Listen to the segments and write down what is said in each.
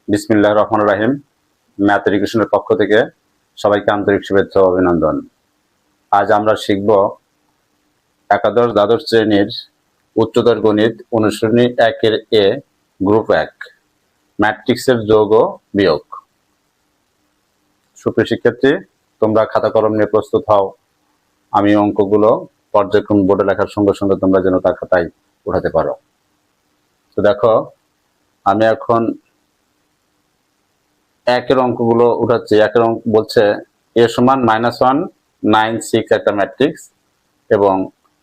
বিসমিল্লাহির রহমানির রহিম। ম্যাথ এডুকেশনের পক্ষ থেকে সবাইকে আন্তরিক শুভেচ্ছা ও অভিনন্দন। আজ আমরা শিখব একাদশ দ্বাদশ শ্রেণীর উচ্চতর গণিত অনুশীলনী 1-এর এ গ্রুপ 1 ম্যাট্রিক্সের যোগ ও বিয়োগ। সুপ্রিয় শিক্ষার্থী, তোমরা খাতা কলম নিয়ে প্রস্তুত হও। আমি অঙ্কগুলো পর্যায়ক্রম বোর্ডে লেখার সঙ্গে সঙ্গে তোমরা যেন তার খাতায় উঠাতে পারো। তো দেখো, আমি এখন একের অঙ্কগুলো উঠাচ্ছি। একের অঙ্ক বলছে a সমান -1 9 6 একটা ম্যাট্রিক্স এবং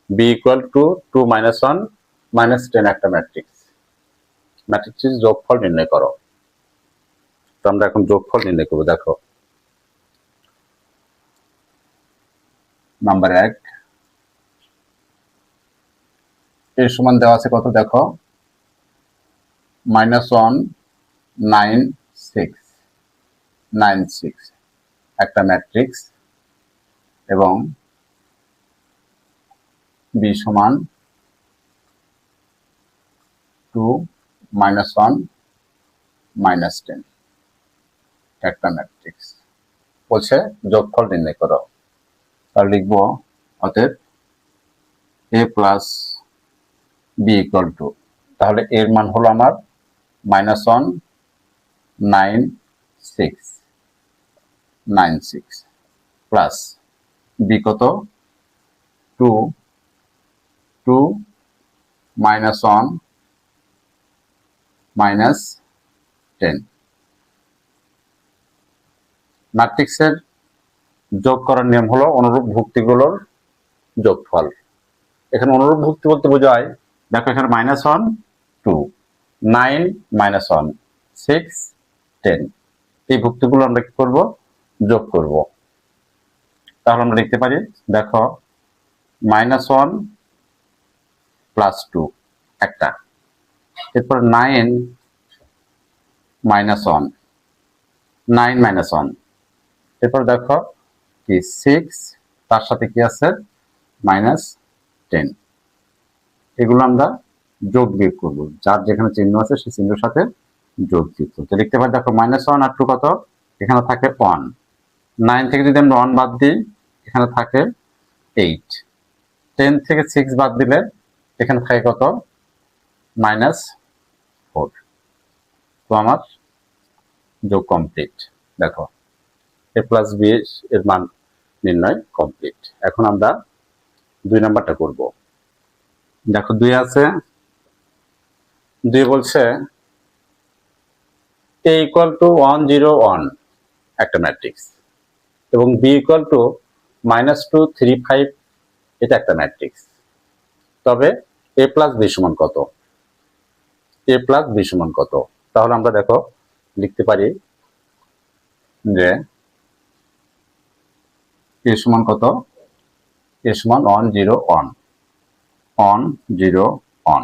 b ইকুয়াল টু 2 -1 -10 একটা ম্যাট্রিক্স। ম্যাট্রিক্সের যোগফল নির্ণয় করো। তো আমরা এখন যোগফল নির্ণয় করবো। দেখো, নাম্বার 1 এর সমান দেওয়া আছে কত? দেখো, -1 9 6 9 6 একটা ম্যাট্রিক্স এবং b সমান 2 -1 -10 একটা ম্যাট্রিক্স। বলছে যোগফল নির্ণয় করো। তাহলে লিখবো অতএব a plus b equal to, তাহলে এর মান হলো আমার -1 9 6 9 6 প্লাস b কত 2 2 -1 -10। ম্যাট্রিক্সের যোগ করার নিয়ম হলো অনুরূপ ভুক্তিগুলোর যোগফল। এখানে অনুরূপ ভুক্তি বলতে বোঝায়, দেখো এখানে -1 2 9 -1 6 10, এই ভুক্তিগুলো আমরা কি করব? যোগ করব। তাহলে আমরা লিখতে পারি, দেখো -1 প্লাস 2 একটা, এরপর 9 -1 9 -1, এরপর দেখো কি 6, তার সাথে কি আছে -10। এগুলো আমরা যোগ বিয়োগ করবো, যার যেখানে চিহ্ন আছে সেই চিহ্নের সাথে যোগ যুক্ত। তো লিখতে পারি, দেখো -1 আর 2 কত? এখানে থাকে 1, 9 থেকে যদি আমরা 1 বাদ দিই এখানে থাকে 8, 10 থেকে 6 বাদ দিলে এখানে থাকে কত? -4। তো আমার যোগ কমপ্লিট। দেখো a প্লাস b এর মান নির্ণয় কমপ্লিট। এখন আমরা 2 নাম্বারটা করব। দেখো 2 আছে, 2 বলছে a ইকুয়াল টু 1 0 1 একটা ম্যাট্রিক্স এবং b ইকুয়াল টু -2 3 5 এটা একটা ম্যাট্রিক্স। তবে a প্লাস b সমান কত? a প্লাস b সমান কত? তাহলে আমরা দেখো লিখতে পারি যে a সমান কত? a সমান 1 0 1 1 0 1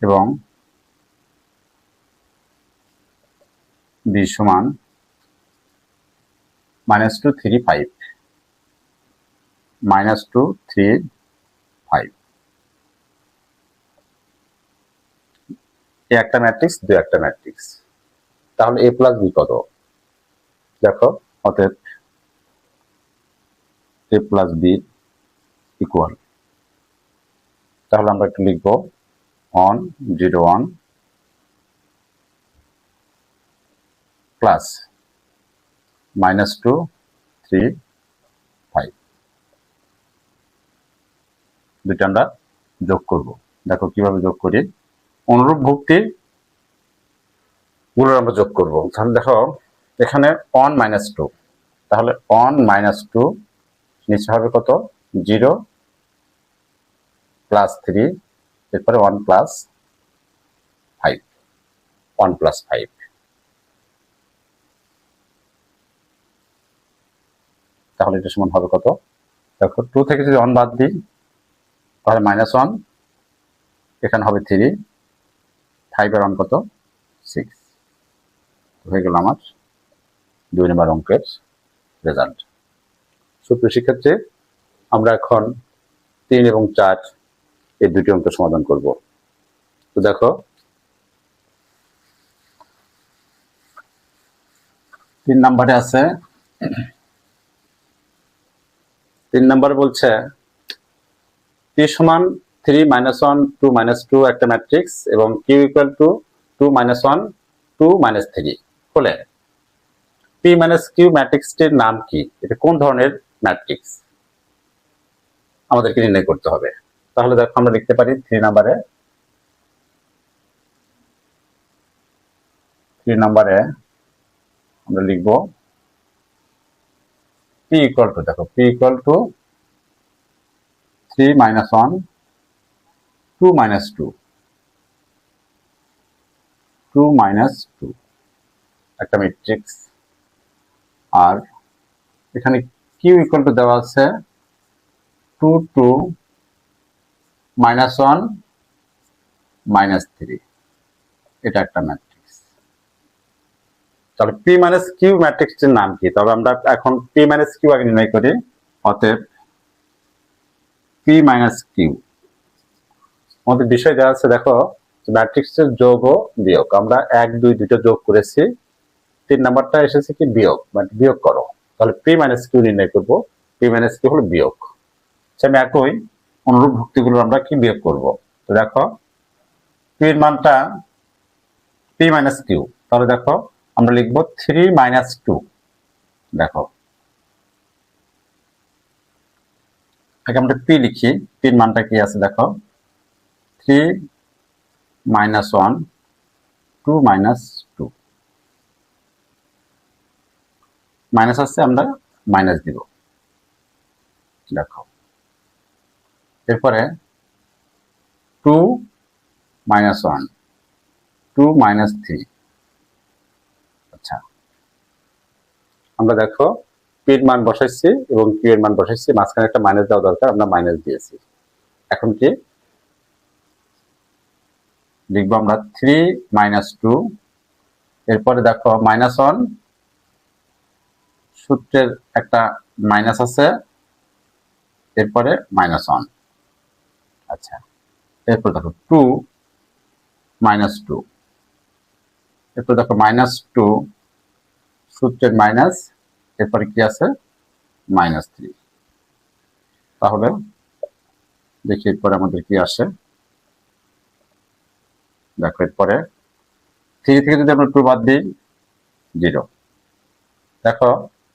এবং b সমান -2 3 5 -2 3 5। একটা ম্যাট্রিক্স, 2 একটা ম্যাট্রিক্স। তাহলে a প্লাস b কত? দেখো অতএব a প্লাস b ইকুয়াল, তাহলে আমরা একটু লিখবো 1 0 1 প্লাস -2 3 5, দুইটা আমরা যোগ করব। দেখো কিভাবে যোগ করি, অনুরূপ ভুক্তি গুলো আমরা যোগ করব। তাহলে দেখো এখানে 1 -2, তাহলে 1 -2 নিচে হবে কত? 0 প্লাস 3, এরপরে 1 প্লাস 5 1 প্লাস 5। তাহলে এটা সমান হবে কত? দেখো 2 থেকে যদি 1 বাদ দিই তাহলে -1, এখানে হবে 3, 5 আর 1 কত? 6। হয়ে গেল আমার 2 নম্বর অঙ্কের রেজাল্ট। সুপ্রিয় শিক্ষার্থী, আমরা এখন 3 এবং 4 এই দুটি অঙ্কের সমাধান করব। তো দেখো 3 নম্বরে আছে, 3 নম্বরে বলছে p সমান 3 - 1 2 - 2 একটা ম্যাট্রিক্স এবং q ইকুয়াল টু 2 - 1 2 - 3 হলে p - q ম্যাট্রিক্সটির নাম কি? এটা কোন ধরনের ম্যাট্রিক্স আমাদেরকে নির্ণয় করতে হবে। তাহলে দেখো আমরা লিখতে পারি 3 নম্বরে আমরা লিখব p ইকুয়াল টু, দেখো p ইকুয়াল টু 3 - 1 2 - 2 2 - 2 একটা ম্যাট্রিক্স। আর এখানে q ইকুয়াল টু দেওয়া আছে 2 2 -1 -3, এটা একটা ম্যাট্রিক্স। তাহলে p - q ম্যাট্রিক্সটির নাম কি? তবে আমরা এখন p - q আগে নির্ণয় করি। অতএব p - q আমাদের বিষয় দেওয়া আছে, দেখো ম্যাট্রিক্সের যোগ ও বিয়োগ। আমরা 1 2 দুটো যোগ করেছি, 3 নাম্বারটা এসেছে কি বিয়োগ, মানে বিয়োগ করো। তাহলে p - q নির্ণয় করব। p - q হলো বিয়োগ। আমি একই অনুরূপ ভুক্তিগুলো আমরা কি বিয়োগ করব। তো দেখো p এর মানটা p - q, তাহলে দেখো আমরা লিখব 3 - 2। দেখো আগে আমরা p লিখি, p এর মানটা কি আছে দেখো 3 - 1 2 - 2 মাইনাস আছে, আমরা মাইনাস দিব। দেখো এরপরে 2 - 1 2 - 3। আচ্ছা, আমরা দেখো p এর মান বসাইছি এবং q এর মান বসাইছি, মাঝখানে একটা মাইনাস দেওয়া দরকার, আমরা মাইনাস দিয়েছি। এখন কি লিখবো আমরা 3 - 2, এরপরে দেখো -1 সূত্রের একটা মাইনাস আছে, এরপরে -1। আচ্ছা, এরপর দেখো 2 - 2, এরপর দেখো -2 সূত্রের মাইনাস, এরপরে কি আছে -3। তাহলে দেখি এরপরে আমাদের কি আসে। দেখো এরপরে 3 থেকে যদি আমরা 2 বাদ দিই 0। দেখো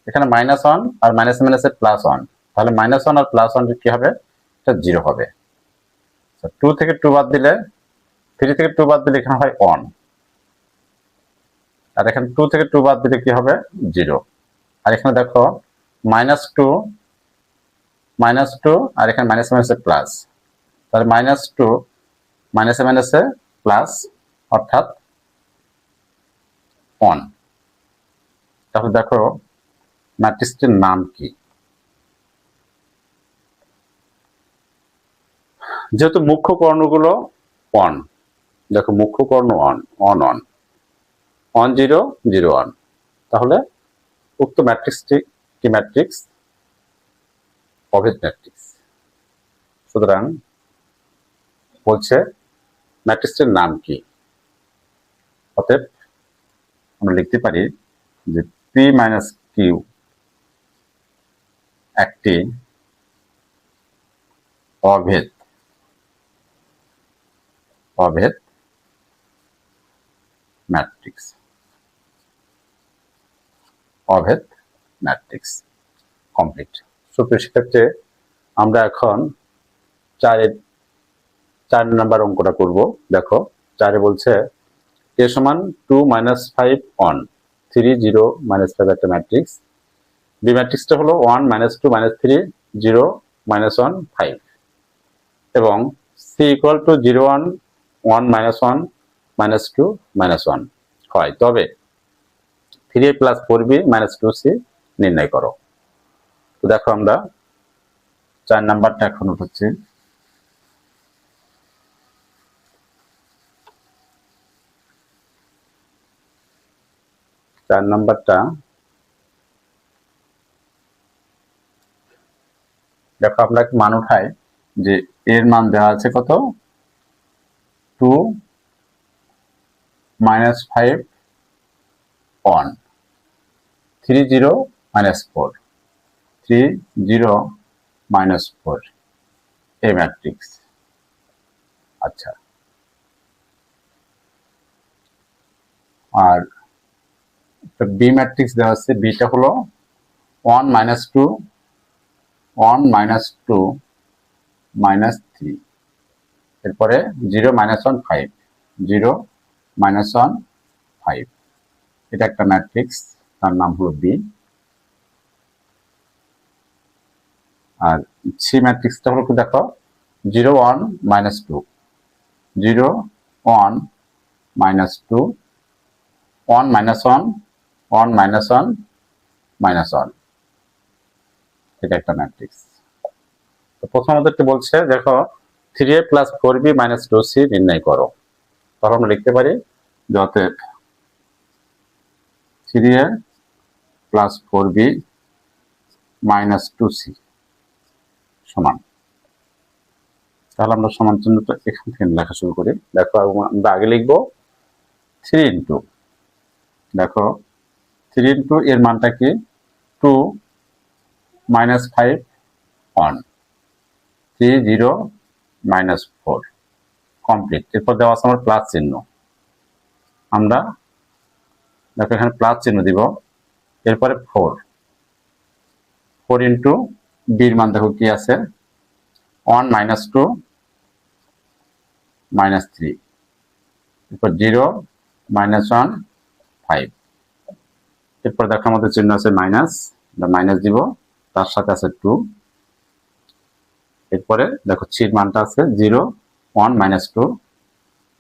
এখানে -1 আর মাইনাসে +1, তাহলে -1 আর +1 কি হবে, এটা 0 হবে। 2 থেকে 2 বাদ দিলে, 3 থেকে 2 বাদ দিলে এখানে হয় 1, আর এখানে 2 থেকে 2 বাদ দিলে কি হবে 0। আর এখানে দেখো -2 আর এখানে মাইনাসে প্লাস, তাহলে -2 মাইনাসে প্লাস অর্থাৎ 1। তাহলে দেখো ম্যাট্রিক্সটির নাম কি? যেহেতু মুখ্য কর্ণগুলো 1, দেখো মুখ্য কর্ণ 1 1 1 1 0 0 1, তাহলে উক্ত ম্যাট্রিক্সটি কি ম্যাট্রিক্স? অভেদ ম্যাট্রিক্স। সুতরাং বলছে ম্যাট্রিক্সটির নাম কি? অতএব আমরা লিখতে পারি যে p - q একটি অভেদ ম্যাট্রিক্স। অভেদ ম্যাট্রিক্স কমপ্লিট। সুপ্রিয় শিক্ষার্থী, আমরা এখন 4 নম্বর অঙ্কটা করব। দেখো 4 বলছে a সমান 2 - 5 1 3 0 -5 একটা ম্যাট্রিক্স। বি ম্যাট্রিক্সটা হলো 1 -2 -3 0 -1 5 এবং c ইকুয়াল টু 0 1 1 -1 -2 -1 হয়, তবে 3a + 4b - 2c নির্ণয় করো। তো দেখো আমরা 4 নাম্বারটা এখন উঠছে। চার নাম্বারটা দেখো আমরা মান উঠাই যে এর মান দেওয়া আছে কত 2 - 5 1, 3 0 -4, 3 0 -4 এ ম্যাট্রিক্স। আচ্ছা, আর বি ম্যাট্রিক্স দেওয়া আছে, বিটা হলো 1 -2 1 -2 -3, এরপরে 0 -1 5 0 -1 5, এটা একটা ম্যাট্রিক্স, তার নাম হলো বি। আর সি ম্যাট্রিক্সটা হলো কি দেখো, 0 1 -2 0 1 -2 1 -1 1 -1 -1, এটা একটা ম্যাট্রিক্স। তো প্রথমত বলছে দেখো 3a + 4b - 2c নির্ণয় করো। তাহলে আমরা লিখতে পারি যে অতএব 3a + 4b - 2c সমান, তাহলে আমরা সমান চিহ্নটা এখান থেকে লেখা শুরু করি। দেখো আমরা আগে লিখবো 3 ইন্টু, দেখো 3 ইন্টু এর মানটা কি 2 -5 1 3 0 -4 কমপ্লিট। এরপর দেওয়া আছে আমার প্লাস চিহ্ন, আমরা দেখো এখানে প্লাস চিহ্ন দিব। এরপরে 4 ইন্টু বির মান দেখো কি আছে 1 -2 -3, এরপর 0 -1 5, এরপর দেখো আমাদের চিহ্ন আছে মাইনাস, মাইনাস দিব, তার সাথে আছে 2, এরপরে দেখো চির মানটা আছে 0 1 -2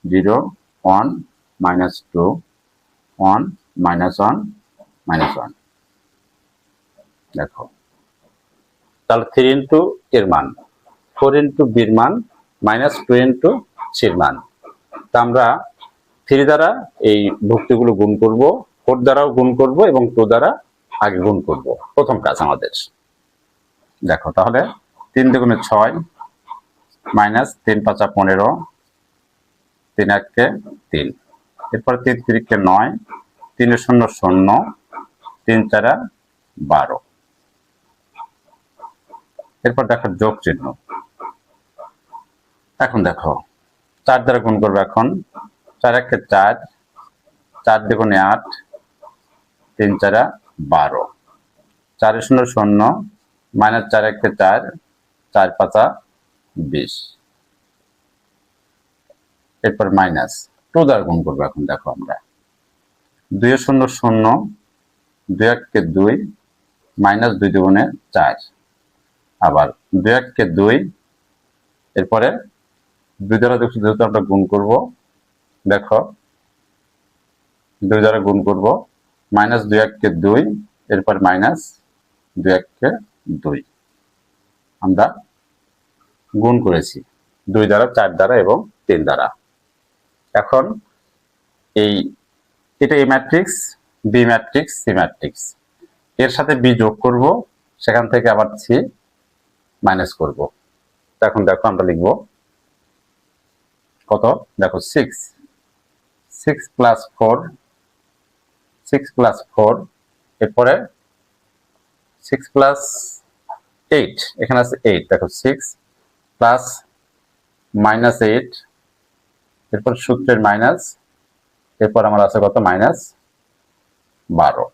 0 1 -2 1 -1 -1, দেখো তাহলে 3 ইন্টু এর মান, 4 ইন্টু বির মান, -2 ইন্টু সির মান। তা আমরা 3 দ্বারা এই ভুক্তিগুলো গুণ করব, 4 দ্বারাও গুণ করব এবং 2 দ্বারা আগে গুণ করব। প্রথম কাজ আমাদের, দেখো তাহলে 3 দুগুণে 6 -3 5 15 3 1 3, এরপর 3 3 9 3 0 0 3 4 12, এরপর দেখো যোগ চিহ্ন। এখন দেখো 4 দ্বারা গুণ করবে, এখন 4 1 4 4 দুগুণে 8 3 4 12 4 0 0 -4 1 4 4 5 20, এরপর মাইনাস 2 দ্বারা গুণ করবো। এখন দেখো আমরা 2 0 0 2 1 2 -2 দুগুণে 4, আবার 2 1 2, এরপরে 2 দ্বারা যেহেতু আমরা গুণ করব, দেখো 2 দ্বারা গুণ করব -2 1 2, এরপর -2 1 2, আমরা গুণ করেছি 2 দ্বারা 4 দ্বারা এবং 3 দ্বারা। এখন এটা A matrix, B matrix, C matrix, এর সাথে বি যোগ করব, সেখান থেকে আবার সি মাইনাস করব। এখন দেখো আমরা লিখব কত, দেখো 6 6 + 4 6 + 4, এরপরে 6 + 8, এখানে আছে 8, দেখো 6 প্লাস -8, এরপর সূত্রের মাইনাস, এরপর আমার আছে কত -12,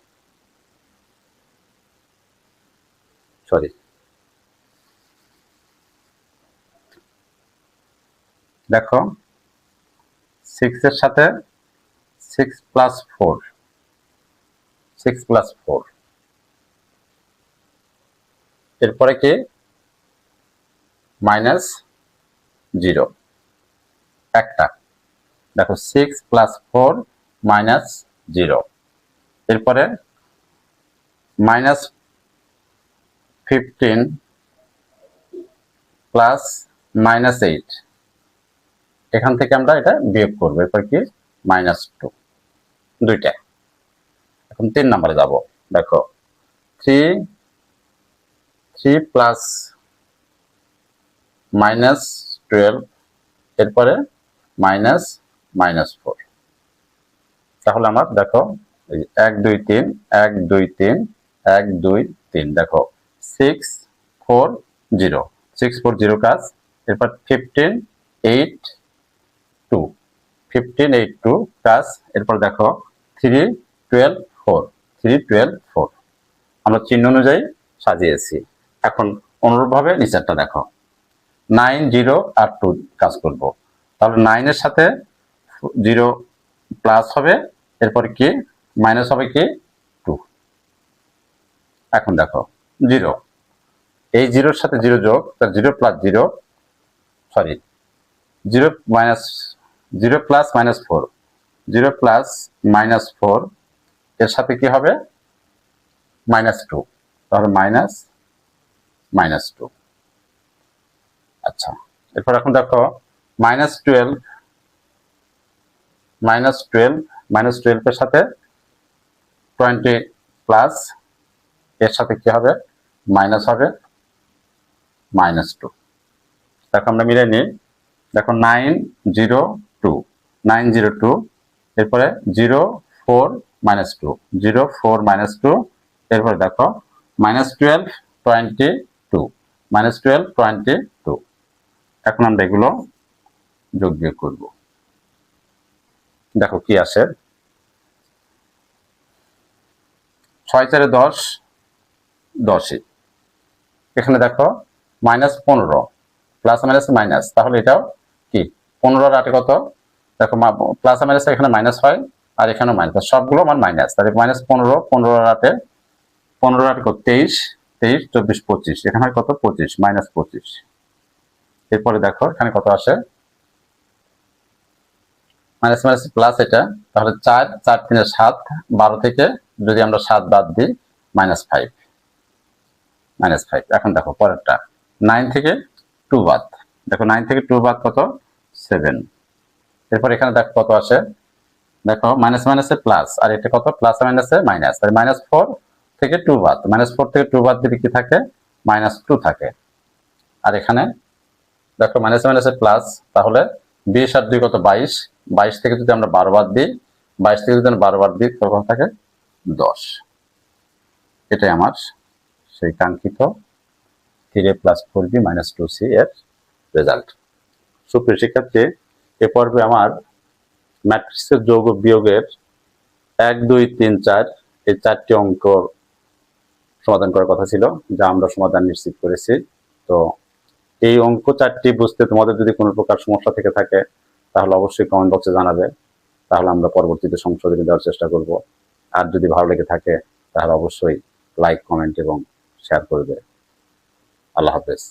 সরি দেখো 6 এর সাথে 6 + 4 6 + 4, এরপরে কি -0 একটা, দেখো 6 + 4 -0, এরপরে -15 প্লাস -8, এখান থেকে আমরা এটা বিয়োগ করবো, এরপর কি -2, দুইটা। এখন 3 নম্বরে যাব, দেখো 3 প্লাস -12, এরপরে -4, তাহলে আমার দেখো এই 1 2 3 1 2 3 1 2 3 দেখো 6 4 0 6 4 0 কাজ। এরপর 15 8 2 15 8 2 কাজ। এরপর দেখো 3 12 4 3 12 4 আমরা চিহ্ন অনুযায়ী সাজিয়েছি। এখন অনুরূপভাবে নিচেরটা দেখো 9 0 আর 2 কাজ করব। তাহলে 9 এর সাথে 0 প্লাস হবে, এরপর কি মাইনাস হবে কি 2। এখন দেখো 0, এই 0 এর সাথে 0 যোগ, তার 0 plus 0 sorry 0 minus 0 plus minus 4 0 plus minus 4 এর সাথে কি হবে -2, তাহলে মাইনাস -2। আচ্ছা, এরপর এখন দেখো -12 এর সাথে 20 প্লাস এর সাথে কি হবে মাইনাস হবে -2। দেখো আমরা মিলে নিই। দেখো 902 এরপরে 0 4 -2 0 4 -2 এরপরে দেখো -12 22 -12 22। এখন আমরা এগুলো যোগ বিয়োগ করব। দেখো কি আসে 6 4 10 10ই। এখানে দেখো -15 প্লাস মাইনাস মাইনাস, তাহলে এটাও কি 15 আর 8 কত, দেখো প্লাস মাইনাস এখানে মাইনাস হয় আর এখানেও মাইনাস, সবগুলো আমার মাইনাস, তাহলে -15 15 আর 8 15 আর 8 23 23 24 25, এখানে হয় কত 25 -25। এরপরে দেখো এখানে কত আসে মাইনাস মাইনাস প্লাস এটা, তাহলে 4 4 3 7 12 থেকে যদি আমরা 7 বাদ দিই -5 -5। এখন দেখো পরেরটা 9 থেকে 2 বাদ, দেখো 9 থেকে 2 বাদ কত 7। এরপর এখানে দেখো কত আসে, দেখো মাইনাস মাইনাসে প্লাস আর এটা কত প্লাস মাইনাসে মাইনাস, তাহলে -4 থেকে 2 বাদ, -4 থেকে 2 বাদ দিলে কি থাকে -2 থাকে। আর এখানে দেখো মাইনাস মাইনাসে প্লাস, তাহলে 20 আর 2 কত 22 22 থেকে যদি আমরা 12 বাদ দিই 22 থেকে যদি আমরা 12 বাদ দিই তখন থাকে 10। এটাই আমার সেই কাঙ্ক্ষিত 3a + 4b - 2c এর রেজাল্ট। সুপ্রিয় শিক্ষার্থী, এ পর্বে আমার ম্যাট্রিক্সের যোগ ও বিয়োগের 1 2 3 4 এই 4টি অঙ্ক সমাধান করার কথা ছিল, যা আমরা সমাধান নিশ্চিত করেছি। তো এই অঙ্ক 4টি বুঝতে তোমাদের যদি কোনো প্রকার সমস্যা থেকে থাকে তাহলে অবশ্যই কমেন্ট বক্সে জানাবে, তাহলে আমরা পরবর্তীতে সংশোধনী দেওয়ার চেষ্টা করব। আর যদি ভালো লেগে থাকে তাহলে অবশ্যই লাইক কমেন্ট এবং শেয়ার করবে। আল্লাহ হাফেজ।